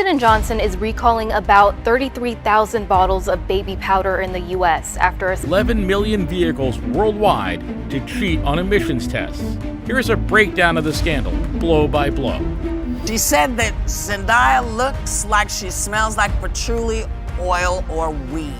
Johnson & Johnson is recalling about 33,000 bottles of baby powder in the U.S. after 11 million vehicles worldwide to cheat on emissions tests. Here's a breakdown of the scandal, blow by blow. She said that Zendaya looks like she smells like patchouli, oil, or weed.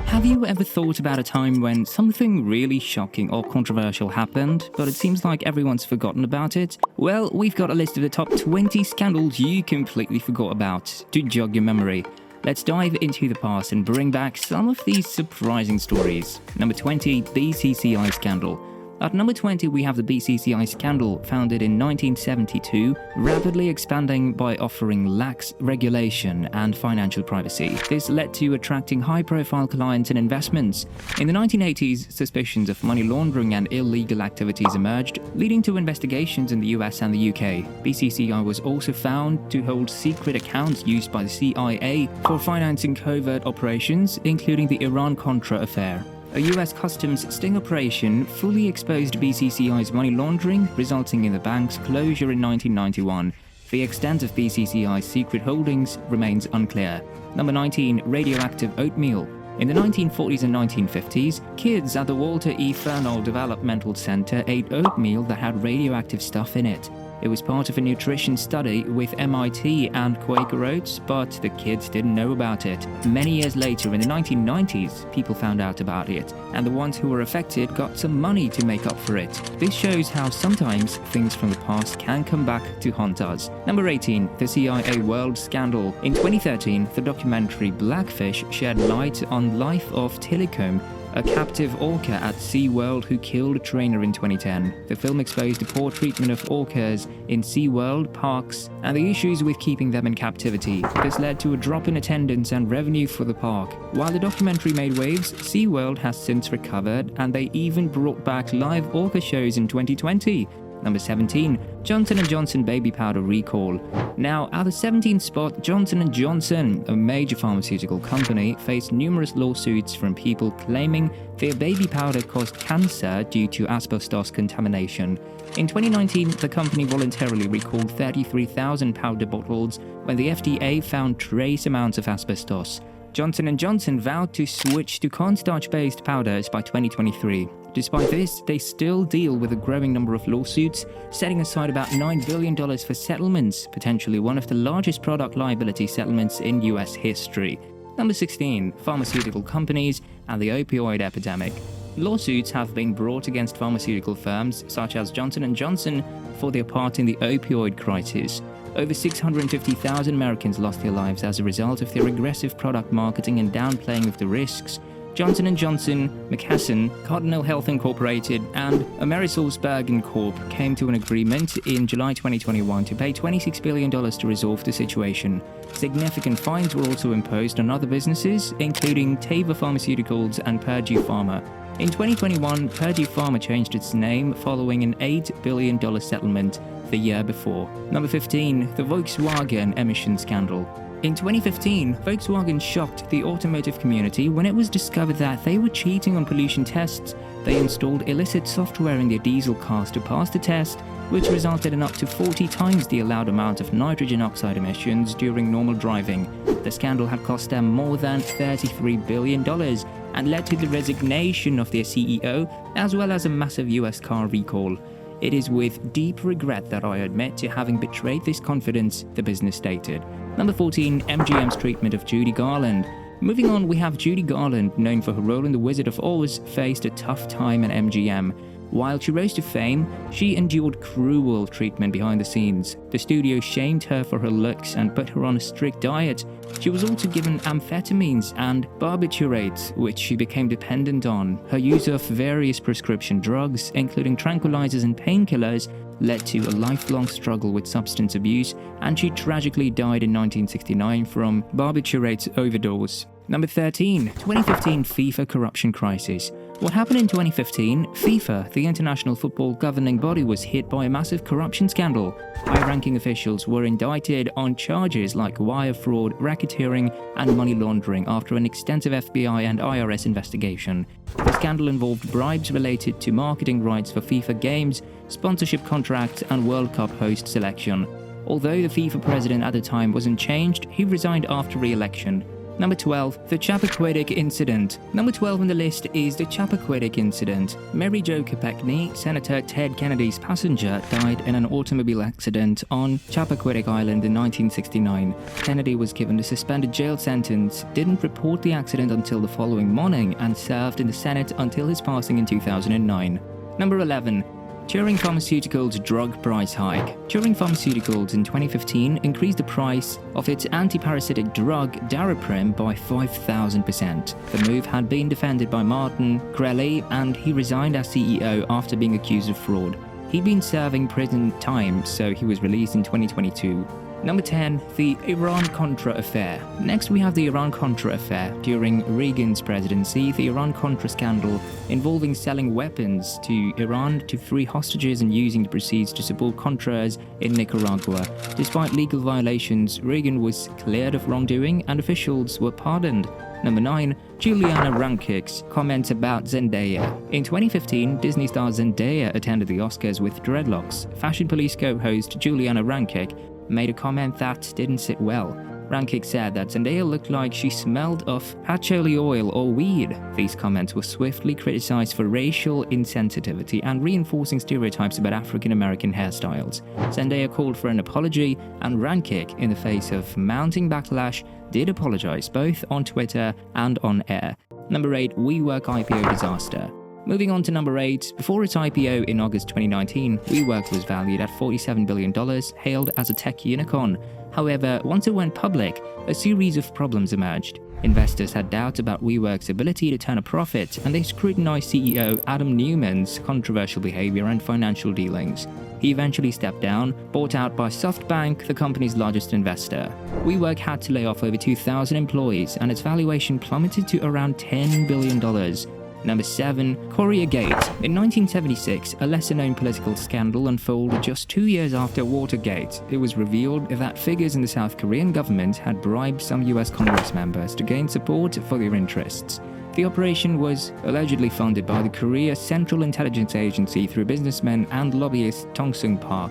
Have you ever thought about a time when something really shocking or controversial happened, but it seems like everyone's forgotten about it? Well, we've got a list of the top 20 scandals you completely forgot about to jog your memory. Let's dive into the past and bring back some of these surprising stories. Number 20, BCCI scandal. At number 20, we have the BCCI scandal, founded in 1972, rapidly expanding by offering lax regulation and financial privacy. This led to attracting high-profile clients and investments. In the 1980s, suspicions of money laundering and illegal activities emerged, leading to investigations in the US and the UK. BCCI was also found to hold secret accounts used by the CIA for financing covert operations, including the Iran-Contra affair. A US customs sting operation fully exposed BCCI's money laundering, resulting in the bank's closure in 1991. The extent of BCCI's secret holdings remains unclear. Number 19, radioactive oatmeal. In the 1940s and 1950s, kids at the Walter E. Fernald Developmental Center ate oatmeal that had radioactive stuff in it. It was part of a nutrition study with MIT and Quaker Oats, but the kids didn't know about it. Many years later, in the 1990s, people found out about it, and the ones who were affected got some money to make up for it. This shows how sometimes things from the past can come back to haunt us. Number 18, the CIA World Scandal. In 2013, the documentary Blackfish shed light on life of Tillicum, a captive orca at SeaWorld who killed a trainer in 2010. The film exposed the poor treatment of orcas in SeaWorld parks and the issues with keeping them in captivity. This led to a drop in attendance and revenue for the park. While the documentary made waves, SeaWorld has since recovered, and they even brought back live orca shows in 2020. Number 17, Johnson & Johnson baby powder recall. Now, at the 17th spot, Johnson & Johnson, a major pharmaceutical company, faced numerous lawsuits from people claiming their baby powder caused cancer due to asbestos contamination. In 2019, the company voluntarily recalled 33,000 powder bottles when the FDA found trace amounts of asbestos. Johnson & Johnson vowed to switch to cornstarch-based powders by 2023. Despite this, they still deal with a growing number of lawsuits, setting aside about $9 billion for settlements, potentially one of the largest product liability settlements in US history. Number 16, pharmaceutical companies and the opioid epidemic. Lawsuits have been brought against pharmaceutical firms such as Johnson & Johnson for their part in the opioid crisis. Over 650,000 Americans lost their lives as a result of their aggressive product marketing and downplaying of the risks. Johnson & Johnson, McKesson, Cardinal Health Incorporated, and AmerisourceBergen Corp. came to an agreement in July 2021 to pay $26 billion to resolve the situation. Significant fines were also imposed on other businesses, including Teva Pharmaceuticals and Purdue Pharma. In 2021, Purdue Pharma changed its name following an $8 billion settlement the year before. Number 15, the Volkswagen emission scandal. In 2015, Volkswagen shocked the automotive community when it was discovered that they were cheating on pollution tests. They installed illicit software in their diesel cars to pass the test, which resulted in up to 40 times the allowed amount of nitrogen oxide emissions during normal driving. The scandal had cost them more than $33 billion and led to the resignation of their CEO, as well as a massive US car recall. It is with deep regret that I admit to having betrayed this confidence, the business stated. Number 14, MGM's treatment of Judy Garland. Moving on, we have Judy Garland, known for her role in The Wizard of Oz, faced a tough time at MGM. While she rose to fame, she endured cruel treatment behind the scenes. The studio shamed her for her looks and put her on a strict diet. She was also given amphetamines and barbiturates, which she became dependent on. Her use of various prescription drugs, including tranquilizers and painkillers, led to a lifelong struggle with substance abuse, and she tragically died in 1969 from barbiturate overdose. Number 13, 2015 FIFA corruption crisis. What happened in 2015? FIFA, the international football governing body, was hit by a massive corruption scandal. High-ranking officials were indicted on charges like wire fraud, racketeering, and money laundering after an extensive FBI and IRS investigation. The scandal involved bribes related to marketing rights for FIFA games, sponsorship contracts, and World Cup host selection. Although the FIFA president at the time wasn't changed, he resigned after re-election. Number 12, the Chappaquiddick Incident. Number 12 on the list is the Chappaquiddick Incident. Mary Jo Kopechne, Senator Ted Kennedy's passenger, died in an automobile accident on Chappaquiddick Island in 1969. Kennedy was given a suspended jail sentence, didn't report the accident until the following morning, and served in the Senate until his passing in 2009. Number 11. Turing Pharmaceuticals drug price hike. Turing Pharmaceuticals in 2015 increased the price of its antiparasitic drug Daraprim by 5,000%. The move had been defended by Martin Crelly, and he resigned as CEO after being accused of fraud. He'd been serving prison time, so he was released in 2022. Number 10, the Iran-Contra affair. Next we have the Iran-Contra affair. During Reagan's presidency, the Iran-Contra scandal involving selling weapons to Iran to free hostages and using the proceeds to support Contras in Nicaragua. Despite legal violations, Reagan was cleared of wrongdoing and officials were pardoned. Number 9, Juliana Rankick's comments about Zendaya. In 2015, Disney star Zendaya attended the Oscars with dreadlocks. Fashion Police co-host Juliana Rankick made a comment that didn't sit well. Rankick said that Zendaya looked like she smelled of patchouli oil or weed. These comments were swiftly criticized for racial insensitivity and reinforcing stereotypes about African American hairstyles. Zendaya called for an apology, and Rankick, in the face of mounting backlash, did apologize both on Twitter and on air. Number 8, WeWork IPO disaster. Moving on to number 8, before its IPO in August 2019, WeWork was valued at $47 billion, hailed as a tech unicorn. However, once it went public, a series of problems emerged. Investors had doubts about WeWork's ability to turn a profit, and they scrutinized CEO Adam Newman's controversial behavior and financial dealings. He eventually stepped down, bought out by SoftBank, the company's largest investor. WeWork had to lay off over 2,000 employees, and its valuation plummeted to around $10 billion. Number 7, Koreagate. In 1976, a lesser-known political scandal unfolded just 2 years after Watergate. It was revealed that figures in the South Korean government had bribed some US Congress members to gain support for their interests. The operation was allegedly funded by the Korea Central Intelligence Agency through businessman and lobbyist Tong-Sung Park.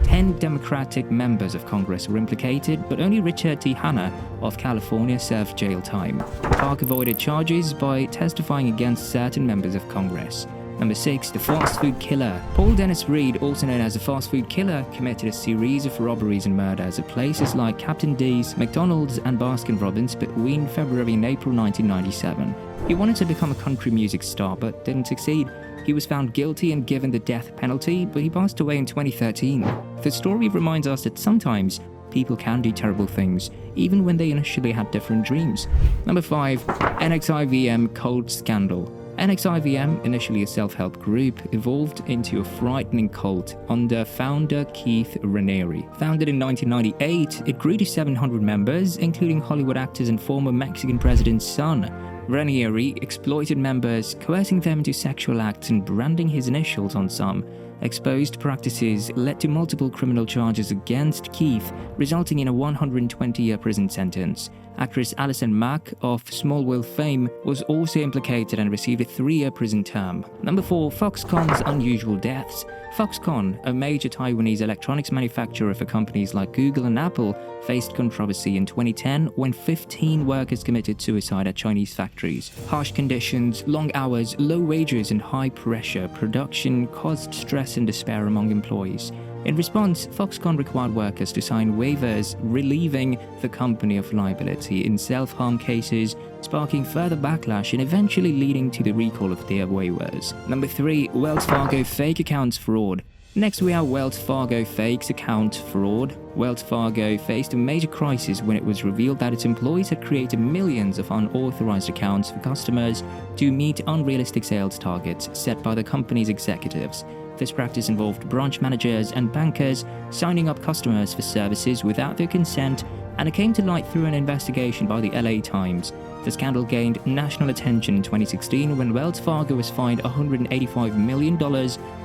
10 Democratic members of Congress were implicated, but only Richard T. Hanna of California served jail time. Park avoided charges by testifying against certain members of Congress. Number 6, the fast food killer. Paul Dennis Reed, also known as the fast food killer, committed a series of robberies and murders at places like Captain D's, McDonald's, and Baskin-Robbins between February and April 1997. He wanted to become a country music star, but didn't succeed. He was found guilty and given the death penalty, but he passed away in 2013. The story reminds us that sometimes people can do terrible things, even when they initially had different dreams. Number 5, NXIVM cult scandal. NXIVM, initially a self-help group, evolved into a frightening cult under founder Keith Raniere. Founded in 1998, it grew to 700 members, including Hollywood actors and former Mexican president's son. Raniere exploited members, coercing them into sexual acts and branding his initials on some. Exposed practices led to multiple criminal charges against Keith, resulting in a 120-year prison sentence. Actress Alison Mack of Smallville fame was also implicated and received a 3-year prison term. Number 4, Foxconn's unusual deaths. Foxconn, a major Taiwanese electronics manufacturer for companies like Google and Apple, faced controversy in 2010 when 15 workers committed suicide at Chinese factories. Harsh conditions, long hours, low wages, and high-pressure production caused stress and despair among employees. In response, Foxconn required workers to sign waivers relieving the company of liability in self-harm cases, sparking further backlash and eventually leading to the recall of their waivers. Number 3, Wells Fargo fake accounts fraud. Next, we have Wells Fargo fakes account fraud. Wells Fargo faced a major crisis when it was revealed that its employees had created millions of unauthorized accounts for customers to meet unrealistic sales targets set by the company's executives. This practice involved branch managers and bankers signing up customers for services without their consent, and it came to light through an investigation by the LA Times. The scandal gained national attention in 2016 when Wells Fargo was fined $185 million,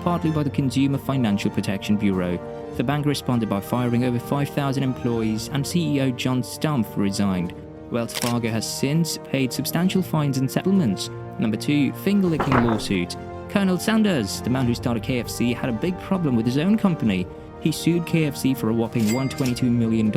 partly by the Consumer Financial Protection Bureau. The bank responded by firing over 5,000 employees, and CEO John Stumpf resigned. Wells Fargo has since paid substantial fines and settlements. Number 2, finger-licking lawsuit. Colonel Sanders, the man who started KFC, had a big problem with his own company. he sued KFC for a whopping $122 million.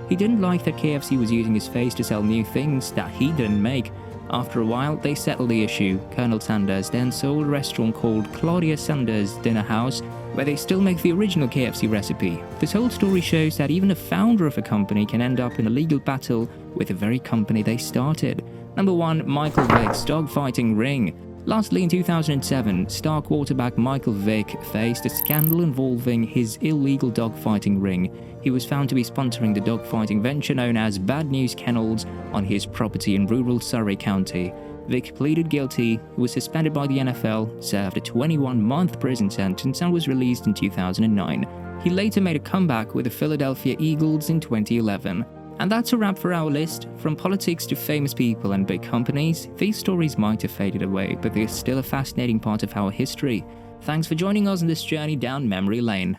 He didn't like that KFC was using his face to sell new things that he didn't make. After a while, they settled the issue. Colonel Sanders then sold a restaurant called Claudia Sanders Dinner House, where they still make the original KFC recipe. This whole story shows that even a founder of a company can end up in a legal battle with the very company they started. Number 1. Michael Vick's dogfighting ring. Lastly, in 2007, star quarterback Michael Vick faced a scandal involving his illegal dogfighting ring. He was found to be sponsoring the dogfighting venture known as Bad News Kennels on his property in rural Surrey County. Vick pleaded guilty, was suspended by the NFL, served a 21-month prison sentence, and was released in 2009. He later made a comeback with the Philadelphia Eagles in 2011. And that's a wrap for our list. From politics to famous people and big companies, these stories might have faded away, but they're still a fascinating part of our history. Thanks for joining us on this journey down memory lane.